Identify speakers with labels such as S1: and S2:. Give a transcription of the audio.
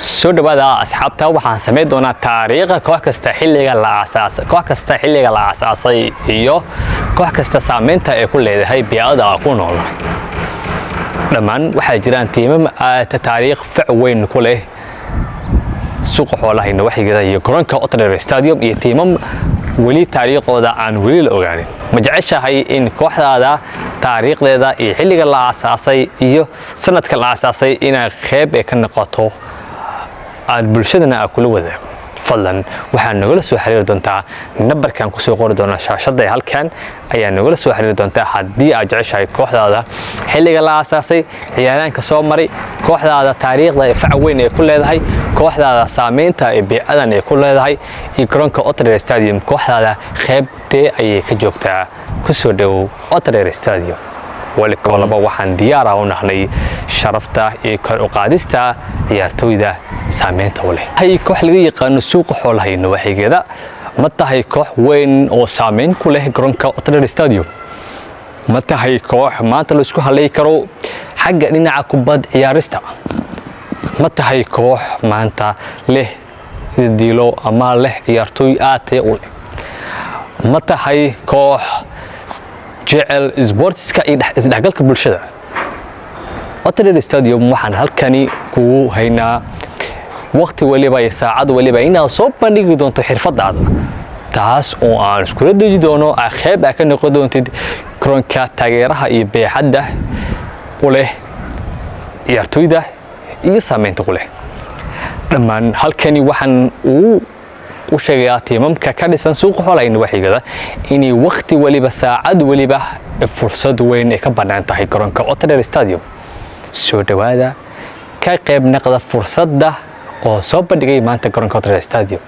S1: soo dhawaada asxaabta waxaan sameyn doonaa taariikhda koox kasta xilliga la aasaasay iyo koox kasta saameynta ay ku leedahay biicada ku nool. Dhammaan waxaa jiraan tiimam taariikh fac weyn ku leh suuqa xoolaha nawaaxigeeda iyo garoonka Ottawa Stadium iyo tiimam weli taariikhdooda aan weli la ogaanin. Ma jeceshahay in kooxdaada taariikhdeeda iyo xilliga la aasaasay iyo sanadka la aasaasay inay qayb ka noqoto aad bulshadana kula wadaago? fadlan waxaan nagala soo xiriiri doontaa nambarkan ku soo qori doona shaashada halkan ayaa nagala soo xiriiri doontaa haddii aad jeceshahay kooxdaada xilliga la aasaasay, ciyaaraanka soo maray, kooxdaada taariikhda ee fac weyn ee ku leedahay, kooxdaada saameynta ee biicadan ee ku leedahay iyo garoonka Ottawa Stadium kooxdaada qaybtee ayay ka joogtaa. ku soo dhawow Ottawa Stadium. walba waxaan diyaar u nahnay sharafta iyo kor u qaadista ciyaartooyda saameynta u leh. hay koox laga yaqaan suuqa xoolaha nawaaxigeeda ma tahay koox weyn oo saameyn ku leh garoonka Ottawa Stadium? ma tahay koox maanta la isku halay karo xagga dhinaca kubad ciyaarista? ma tahay koox maanta leh diilo ama leh ciyaartooy aad u leh? ma tahay koox jecel sportska iyo isdhexgalka bulshada? Ottawa Stadium waxaan halkani kugu haynaa waqti waliba iyo saacad waliba inaad soo bandhigi doonto xirfadaada, taas oo aan iskula deji doono qayb ka noqon doontid garoonka taageeraha iyo beexadda u leh ciyaartooyda iyo saameynta ku leh. dhammaan halkani waxaan u sheegayaa tiimamka ka dhisan suuqa xoolaha nawaaxigeeda inay waqti waliba saacad waliba fursad weyn ka bannaan tahay garoonka Ottawa Stadium. soo dhawaada ka qayb noqda fursadda oo soo bandhigay maanta garoonka Ottawa Stadium.